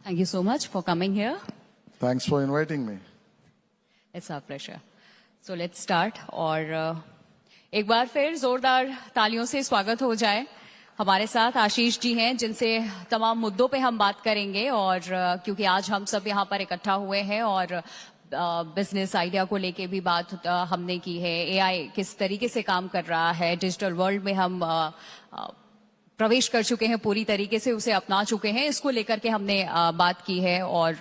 Thank you so much for coming here. Thanks for inviting me. It's our pleasure. So let's start. और एक बार फिर जोरदार तालियों से स्वागत हो जाए. हमारे साथ आशीष जी हैं जिनसे तमाम मुद्दों पे हम बात करेंगे और क्योंकि आज हम सब यहाँ पर इकट्ठा हुए हैं और बिजनेस आइडिया को लेके भी बात हमने की है. एआई किस तरीके से काम कर रहा है, डिजिटल वर्ल्ड में हम प्रवेश कर चुके हैं, पूरी तरीके से उसे अपना चुके हैं, इसको लेकर के हमने बात की है और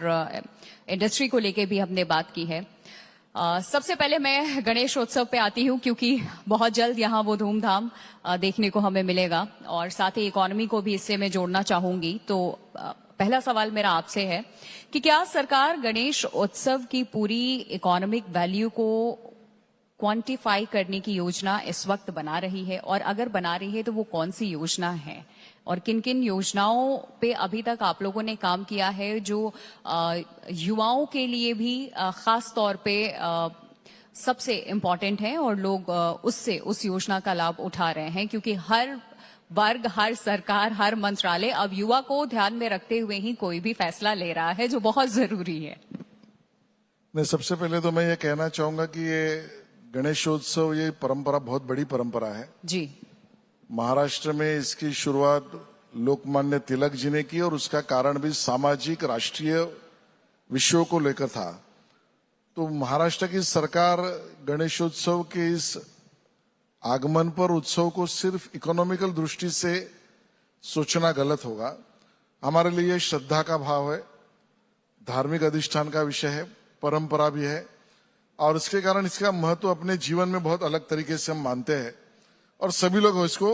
इंडस्ट्री को लेके भी हमने बात की है. सबसे पहले मैं गणेश उत्सव पे आती हूँ क्योंकि बहुत जल्द यहाँ वो धूमधाम देखने को हमें मिलेगा और साथ ही इकोनॉमी को भी इससे मैं जोड़ना चाहूंगी. तो पहला सवाल मेरा आपसे है कि क्या सरकार गणेश उत्सव की पूरी इकोनॉमिक वैल्यू को क्वांटिफाई करने की योजना इस वक्त बना रही है, और अगर बना रही है तो वो कौन सी योजना है और किन किन योजनाओं पे अभी तक आप लोगों ने काम किया है जो युवाओं के लिए भी खास तौर पे सबसे इम्पोर्टेंट है और लोग उससे उस योजना का लाभ उठा रहे हैं, क्योंकि हर वर्ग, हर सरकार, हर मंत्रालय अब युवा को ध्यान में रखते हुए ही कोई भी फैसला ले रहा है जो बहुत जरूरी है. मैं सबसे पहले तो मैं ये कहना चाहूंगा कि ये गणेशोत्सव ये परंपरा बहुत बड़ी परंपरा है जी. महाराष्ट्र में इसकी शुरुआत लोकमान्य तिलक जी ने की और उसका कारण भी सामाजिक राष्ट्रीय विषयों को लेकर था. तो महाराष्ट्र की सरकार गणेशोत्सव के इस आगमन पर उत्सव को सिर्फ इकोनॉमिकल दृष्टि से सोचना गलत होगा. हमारे लिए श्रद्धा का भाव है, धार्मिक अधिष्ठान का विषय है, परंपरा भी है और इसके कारण इसका महत्व अपने जीवन में बहुत अलग तरीके से हम मानते हैं और सभी लोग इसको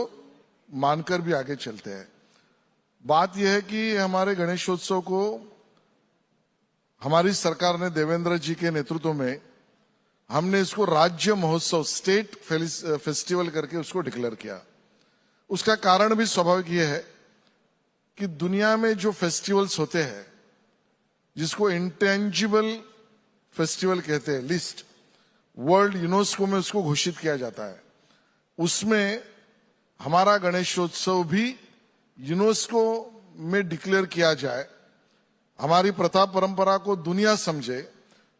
मानकर भी आगे चलते हैं. बात यह है कि हमारे गणेशोत्सव को हमारी सरकार ने देवेंद्र जी के नेतृत्व में हमने इसको राज्य महोत्सव, स्टेट फेस्टिवल करके उसको डिक्लेयर किया. उसका कारण भी स्वाभाविक यह है कि दुनिया में जो फेस्टिवल्स होते हैं जिसको इंटेंजिबल फेस्टिवल कहते हैं, लिस्ट वर्ल्ड यूनेस्को में उसको घोषित किया जाता है, उसमें हमारा गणेशोत्सव भी यूनेस्को में डिक्लेयर किया जाए. हमारी प्रथा परंपरा को दुनिया समझे,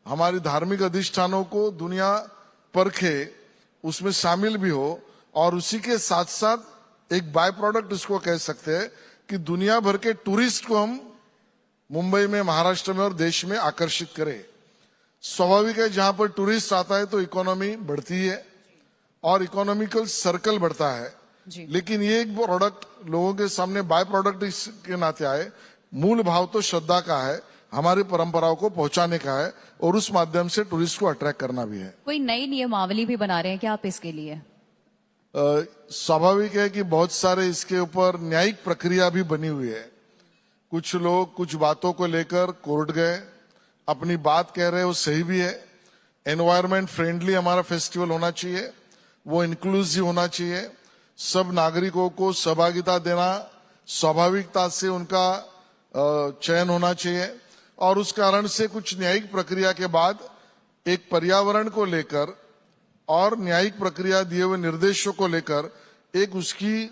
हमारी धार्मिक अधिष्ठानों को दुनिया परखे, उसमें शामिल भी हो और उसी के साथ साथ एक बाय प्रोडक्ट इसको कह सकते हैं कि दुनिया भर के टूरिस्ट को हम मुंबई में, महाराष्ट्र में और देश में आकर्षित करें. स्वाभाविक है जहां पर टूरिस्ट आता है तो इकोनॉमी बढ़ती है और इकोनॉमिकल सर्कल बढ़ता है. लेकिन ये एक प्रोडक्ट लोगों के सामने बाय प्रोडक्ट इसके नाते आए. मूल भाव तो श्रद्धा का है, हमारी परंपराओं को पहुंचाने का है और उस माध्यम से टूरिस्ट को अट्रैक्ट करना भी है. कोई नई नियमावली भी बना रहे हैं क्या आप इसके लिए? स्वाभाविक है कि बहुत सारे इसके ऊपर न्यायिक प्रक्रिया भी बनी हुई है. कुछ लोग कुछ बातों को लेकर कोर्ट गए, अपनी बात कह रहे हैं, वो सही भी है. एनवायरमेंट फ्रेंडली हमारा फेस्टिवल होना चाहिए, वो इंक्लूसिव होना चाहिए, सब नागरिकों को सहभागिता देना, स्वाभाविकता से उनका चयन होना चाहिए और उस कारण से कुछ न्यायिक प्रक्रिया के बाद एक पर्यावरण को लेकर और न्यायिक प्रक्रिया दिए हुए निर्देशों को लेकर एक उसकी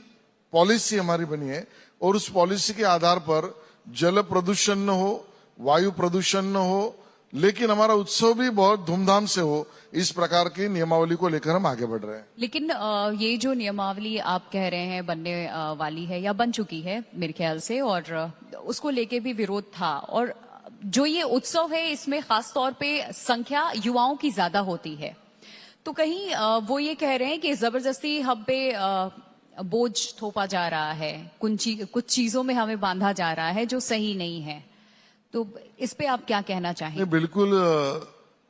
पॉलिसी हमारी बनी है और उस पॉलिसी के आधार पर जल प्रदूषण न हो, वायु प्रदूषण न हो, लेकिन हमारा उत्सव भी बहुत धूमधाम से हो, इस प्रकार की नियमावली को लेकर हम आगे बढ़ रहे हैं. लेकिन ये जो नियमावली आप कह रहे हैं बनने वाली है या बन चुकी है मेरे ख्याल से, और उसको लेके भी विरोध था, और जो ये उत्सव है इसमें खास तौर पे संख्या युवाओं की ज्यादा होती है, तो कहीं वो ये कह रहे हैं कि जबरदस्ती हम पे बोझ थोपा जा रहा है, कुछ चीजों में हमें बांधा जा रहा है जो सही नहीं है. तो इस पे आप क्या कहना चाहेंगे? बिल्कुल,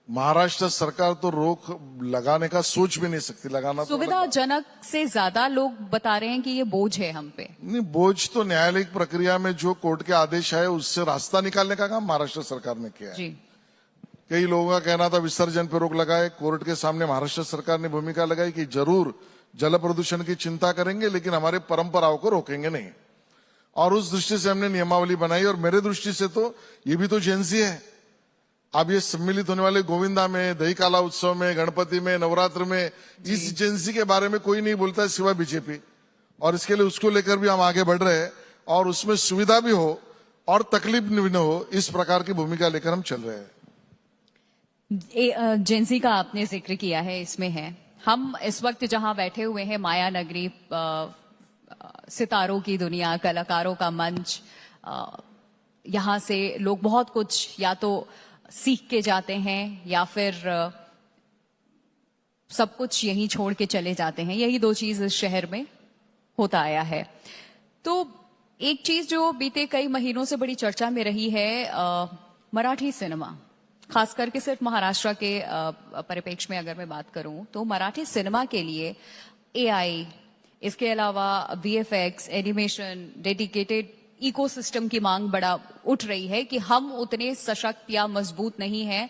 महाराष्ट्र सरकार तो रोक लगाने का सोच भी नहीं सकती. लगाना सुविधाजनक से ज्यादा लोग बता रहे हैं कि ये बोझ है हम पे. नहीं, बोझ तो न्यायालयिक प्रक्रिया में जो कोर्ट के आदेश है उससे रास्ता निकालने का काम महाराष्ट्र सरकार ने किया है. जी. कई लोगों का कहना था विसर्जन पर रोक लगाए. कोर्ट के सामने महाराष्ट्र सरकार ने भूमिका लगाई कि जरूर जल प्रदूषण की चिंता करेंगे लेकिन हमारे परंपराओं को रोकेंगे नहीं, और उस दृष्टि से हमने नियमावली बनाई. और मेरे दृष्टि से तो ये भी तो जेएनसी है. अब ये सम्मिलित होने वाले गोविंदा में, दही काला उत्सव में, गणपति में, नवरात्र में, इस एजेंसी के बारे में कोई नहीं बोलता है सिवाय बीजेपी, और इसके लिए उसको लेकर भी हम आगे बढ़ रहे हैं और उसमें सुविधा भी हो और तकलीफ भी न हो, इस प्रकार की भूमिका लेकर हम चल रहे हैं। जेंजी का आपने जिक्र किया है, इसमें है हम इस वक्त जहां बैठे हुए हैं, माया नगरी, सितारों की दुनिया, कलाकारों का मंच, यहाँ से लोग बहुत कुछ या तो सीख के जाते हैं या फिर सब कुछ यहीं छोड़ के चले जाते हैं। यही दो चीज इस शहर में होता आया है। तो एक चीज जो बीते कई महीनों से बड़ी चर्चा में रही है, मराठी सिनेमा, खास करके सिर्फ महाराष्ट्र के परिप्रेक्ष्य में अगर मैं बात करूं तो मराठी सिनेमा के लिए एआई, इसके अलावा वीएफएक्स, एनिमेशन, डेडिकेटेड इकोसिस्टम की मांग बड़ा उठ रही है कि हम उतने सशक्त या मजबूत नहीं हैं।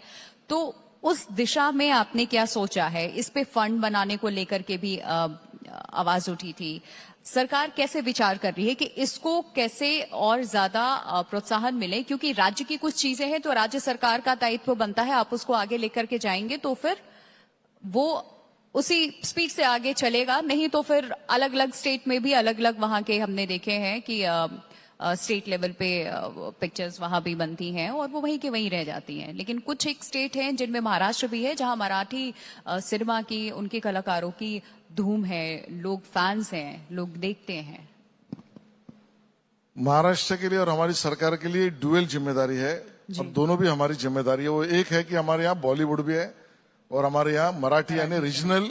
तो उस दिशा में आपने क्या सोचा है? इस पे फंड बनाने को लेकर के भी आवाज उठी थी। सरकार कैसे विचार कर रही है कि इसको कैसे और ज्यादा प्रोत्साहन मिले? क्योंकि राज्य की कुछ चीजें हैं तो राज्य सरकार का दायित्व बनता है, आप उसको आगे लेकर के जाएंगे तो फिर वो उसी स्पीड से आगे चलेगा, नहीं तो फिर अलग अलग स्टेट में भी अलग अलग वहां के हमने देखे हैं कि स्टेट लेवल पे पिक्चर्स वहां भी बनती हैं और वो वहीं के वहीं रह जाती हैं। लेकिन कुछ एक स्टेट हैं जिनमें महाराष्ट्र भी है जहां मराठी सिनेमा की, उनके कलाकारों की धूम है, लोग फैंस हैं, लोग देखते हैं। महाराष्ट्र के लिए और हमारी सरकार के लिए डुअल जिम्मेदारी है और दोनों भी हमारी जिम्मेदारी है। वो एक है कि हमारे यहाँ बॉलीवुड भी है और हमारे यहाँ मराठी यानी regional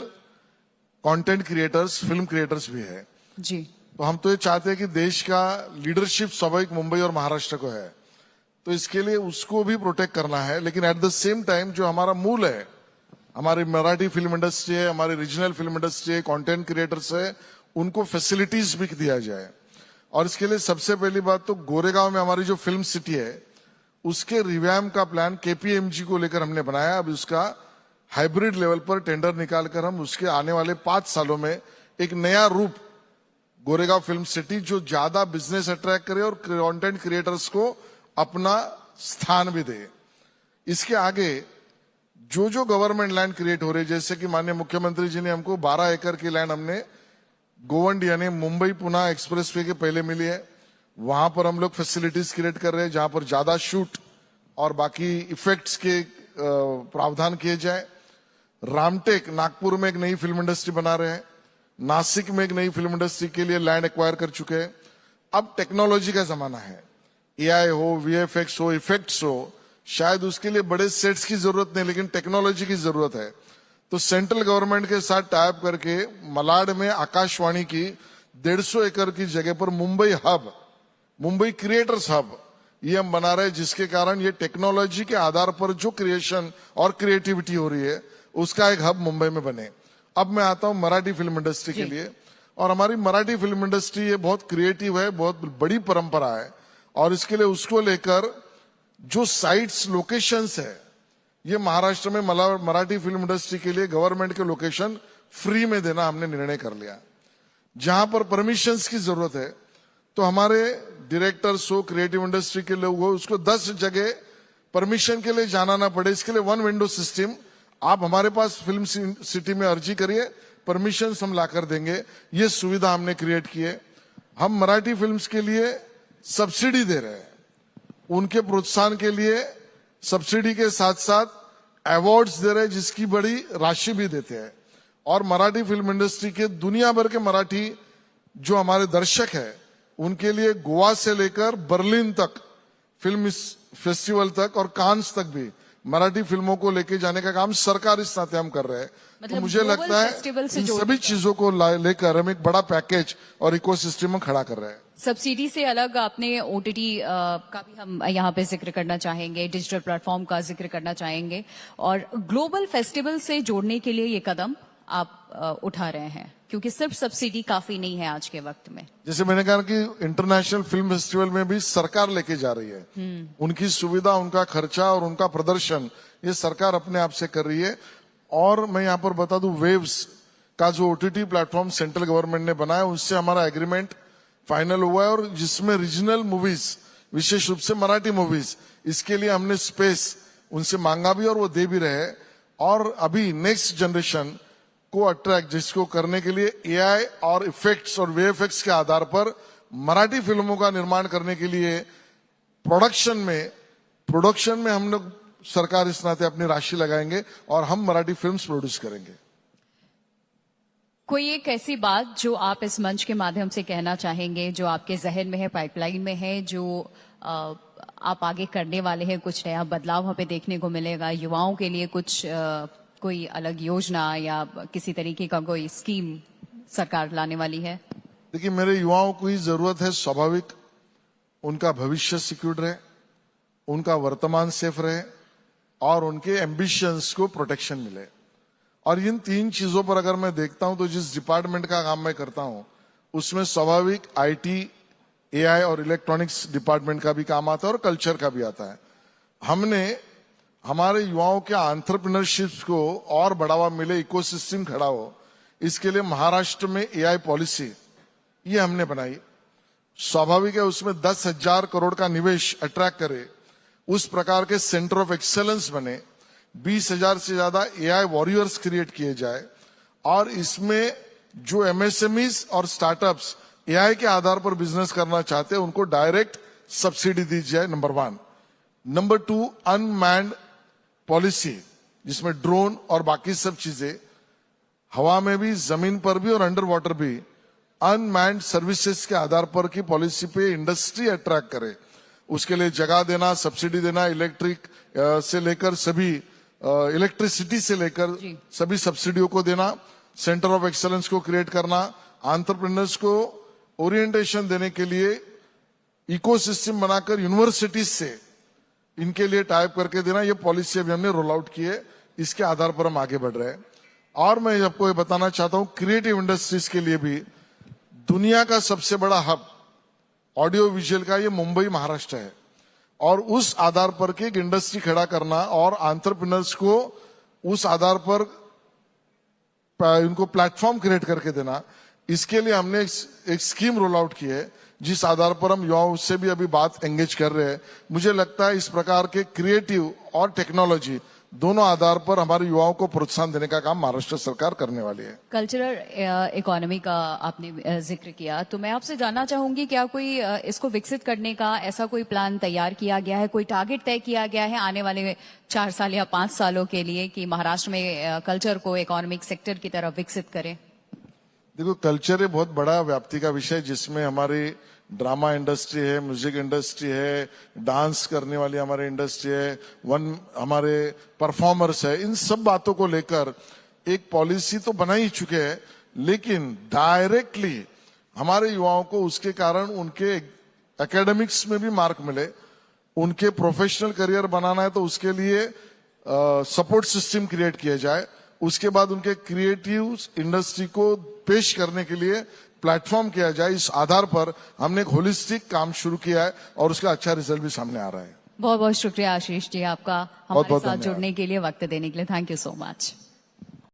content creators, film creators भी है जी। तो हम तो ये चाहते हैं कि देश का लीडरशिप स्वाभाविक मुंबई और महाराष्ट्र को है, तो इसके लिए उसको भी प्रोटेक्ट करना है। लेकिन एट द सेम टाइम जो हमारा मूल है, हमारी मराठी फिल्म इंडस्ट्री है, हमारी रीजनल फिल्म इंडस्ट्री है, कंटेंट क्रिएटर्स है, उनको फैसिलिटीज भी दिया जाए। और इसके लिए सबसे पहली बात तो गोरेगांव में हमारी जो फिल्म सिटी है उसके रिवैम्प का प्लान केपीएमजी को लेकर हमने बनाया। अब उसका हाइब्रिड लेवल पर टेंडर निकालकर हम उसके आने वाले 5 सालों में एक नया रूप गोरेगांव फिल्म सिटी, जो ज्यादा बिजनेस अट्रैक्ट करे और कंटेंट क्रिएटर्स को अपना स्थान भी दे। इसके आगे जो जो गवर्नमेंट लैंड क्रिएट हो रही है, जैसे कि माननीय मुख्यमंत्री जी ने हमको 12 एकड़ की लैंड हमने गोवंडी यानी मुंबई पुणे एक्सप्रेसवे के पहले मिली है, वहां पर हम लोग फैसिलिटीज क्रिएट कर रहे हैं जहां पर ज्यादा शूट और बाकी इफेक्ट्स के प्रावधान किए जाए। रामटेक नागपुर में एक नई फिल्म इंडस्ट्री बना रहे हैं, नासिक में एक नई फिल्म इंडस्ट्री के लिए लैंड एक्वायर कर चुके हैं। अब टेक्नोलॉजी का जमाना है, एआई हो, वीएफएक्स हो, इफेक्ट्स हो, शायद उसके लिए बड़े सेट्स की जरूरत नहीं लेकिन टेक्नोलॉजी की जरूरत है। तो सेंट्रल गवर्नमेंट के साथ टाइप करके मलाड में आकाशवाणी की 150 एकड़ की जगह पर Mumbai hub, Mumbai creators hub ये हम बना रहे हैं, जिसके कारण ये टेक्नोलॉजी के आधार पर जो क्रिएशन और क्रिएटिविटी हो रही है उसका एक हब मुंबई में बने। अब मैं आता हूं मराठी फिल्म इंडस्ट्री के लिए। और हमारी मराठी फिल्म इंडस्ट्री ये बहुत क्रिएटिव है, बहुत बड़ी परंपरा है और इसके लिए उसको लेकर जो साइट्स, लोकेशंस है, ये महाराष्ट्र में मराठी फिल्म इंडस्ट्री के लिए गवर्नमेंट के लोकेशन फ्री में देना हमने निर्णय कर लिया। जहां पर परमिशंस की जरूरत है तो हमारे डायरेक्टर्स हो, क्रिएटिव इंडस्ट्री के लोग हो, उसको 10 जगह परमिशन के लिए जाना ना पड़े। इसके लिए 1 विंडो सिस्टम, आप हमारे पास फिल्म सिटी में अर्जी करिए, परमिशन हम लाकर देंगे। ये सुविधा हमने क्रिएट की है। हम मराठी फिल्म्स के लिए सब्सिडी दे रहे हैं, उनके प्रोत्साहन के लिए सब्सिडी के साथ साथ अवार्ड्स दे रहे हैं जिसकी बड़ी राशि भी देते हैं। और मराठी फिल्म इंडस्ट्री के दुनिया भर के मराठी जो हमारे दर्शक है उनके लिए गोवा से लेकर बर्लिन तक, फिल्म फेस्टिवल तक और कांस तक भी मराठी फिल्मों को लेके जाने का काम सरकार इस नाते हम कर रहे हैं। तो मुझे लगता है इन सभी चीजों को लेकर हम एक बड़ा पैकेज और इकोसिस्टम में खड़ा कर रहे हैं। सब्सिडी से अलग आपने ओटीटी का भी हम यहाँ पे जिक्र करना चाहेंगे, डिजिटल प्लेटफॉर्म का जिक्र करना चाहेंगे और ग्लोबल फेस्टिवल से जोड़ने के लिए ये कदम आप उठा रहे हैं, क्योंकि सिर्फ सब्सिडी काफी नहीं है आज के वक्त में। जैसे मैंने कहा कि इंटरनेशनल फिल्म फेस्टिवल में भी सरकार लेके जा रही है, उनकी सुविधा, उनका खर्चा और उनका प्रदर्शन ये सरकार अपने आप से कर रही है। और मैं यहाँ पर बता दूं, वेव्स का जो ओटीटी प्लेटफॉर्म सेंट्रल गवर्नमेंट ने बनाया उससे हमारा एग्रीमेंट फाइनल हुआ है और जिसमें रीजनल मूवीज, विशेष रूप से मराठी मूवीज, इसके लिए हमने स्पेस उनसे मांगा भी और वो दे भी रहे। और अभी नेक्स्ट जनरेशन को अट्रैक्ट, जिसको करने के लिए एआई और इफेक्ट्स और वीएफएक्स के आधार पर मराठी फिल्मों का निर्माण करने के लिए प्रोडक्शन में हम लोग सरकार इस नाते अपनी राशि लगाएंगे और हम मराठी फिल्म्स प्रोड्यूस करेंगे। कोई एक ऐसी बात जो आप इस मंच के माध्यम से कहना चाहेंगे, जो आपके जहन में है, पाइपलाइन में है, जो आप आगे करने वाले हैं, कुछ नया बदलाव हमें देखने को मिलेगा, युवाओं के लिए कुछ कोई अलग योजना या किसी तरीके का कोई स्कीम सरकार लाने वाली है? देखिए, मेरे युवाओं को ही जरूरत है, स्वाभाविक उनका भविष्य सिक्योर रहे, उनका वर्तमान सेफ रहे और उनके एम्बिशंस को प्रोटेक्शन मिले। और इन तीन चीजों पर अगर मैं देखता हूं तो जिस डिपार्टमेंट का काम मैं करता हूं उसमें स्वाभाविक आईटी, एआई और इलेक्ट्रॉनिक्स डिपार्टमेंट का भी काम आता है और कल्चर का भी आता है। हमने हमारे युवाओं के एंटरप्रेन्योरशिप को और बढ़ावा मिले, इकोसिस्टम खड़ा हो, इसके लिए महाराष्ट्र में एआई पॉलिसी ये हमने बनाई। स्वाभाविक है उसमें 10,000 करोड़ का निवेश अट्रैक्ट करे, उस प्रकार के सेंटर ऑफ एक्सेलेंस बने, 20,000 से ज्यादा एआई वॉरियर्स क्रिएट किए जाए और इसमें जो एमएसएमईज और स्टार्टअप्स एआई के आधार पर बिजनेस करना चाहते हैं उनको डायरेक्ट सब्सिडी दी जाए, नंबर 1। नंबर 2, अनमैन्ड पॉलिसी जिसमें ड्रोन और बाकी सब चीजें हवा में भी, जमीन पर भी और अंडर वाटर भी अनमैन्ड सर्विसेज के आधार पर की पॉलिसी पे इंडस्ट्री अट्रैक्ट करे, उसके लिए जगह देना, सब्सिडी देना, इलेक्ट्रिक से लेकर सभी इलेक्ट्रिसिटी से लेकर सभी सब्सिडियों को देना, सेंटर ऑफ एक्सेलेंस को क्रिएट करना, एंटरप्रेन्योर्स को ओरिएंटेशन देने के लिए इकोसिस्टम बनाकर यूनिवर्सिटीज से इनके लिए टाइप करके देना, ये पॉलिसी अभी हमने रोल आउट की है, इसके आधार पर हम आगे बढ़ रहे हैं। और मैं आपको ये बताना चाहता हूं, क्रिएटिव इंडस्ट्रीज के लिए भी दुनिया का सबसे बड़ा हब ऑडियो विजुअल का ये मुंबई, महाराष्ट्र है और उस आधार पर के एक इंडस्ट्री खड़ा करना और एंटरप्रेन्योर्स को उस आधार पर उनको प्लेटफॉर्म क्रिएट करके देना, इसके लिए हमने एक स्कीम रोल आउट की है जिस आधार पर हम युवाओं से भी अभी बात एंगेज कर रहे हैं। मुझे लगता है इस प्रकार के क्रिएटिव और टेक्नोलॉजी दोनों आधार पर हमारे युवाओं को प्रोत्साहन देने का काम महाराष्ट्र सरकार करने वाली है। कल्चरल इकोनॉमी का आपने जिक्र किया, तो मैं आपसे जानना चाहूंगी क्या कोई इसको विकसित करने का ऐसा कोई प्लान तैयार किया गया है, कोई टारगेट तय किया गया है आने वाले 4 साल या 5 सालों के लिए कि महाराष्ट्र में कल्चर को इकोनॉमिक सेक्टर की तरफ विकसित करें? देखो, कल्चर एक बहुत बड़ा व्याप्ति का विषय जिसमें हमारी ड्रामा इंडस्ट्री है, म्यूजिक इंडस्ट्री है, डांस करने वाली हमारी इंडस्ट्री है, हमारे परफॉर्मर्स है, इन सब बातों को लेकर एक पॉलिसी तो बना ही चुके हैं, लेकिन डायरेक्टली हमारे युवाओं को उसके कारण उनके एकेडमिक्स में भी मार्क मिले, उनके प्रोफेशनल करियर बनाना है तो उसके लिए सपोर्ट सिस्टम क्रिएट किया जाए, उसके बाद उनके क्रिएटिव इंडस्ट्री को पेश करने के लिए प्लेटफॉर्म किया जाए। इस आधार पर हमने एक होलिस्टिक काम शुरू किया है और उसका अच्छा रिजल्ट भी सामने आ रहा है। बहुत बहुत शुक्रिया आशीष जी आपका हमारे साथ जुड़ने के लिए, वक्त देने के लिए। Thank you so much.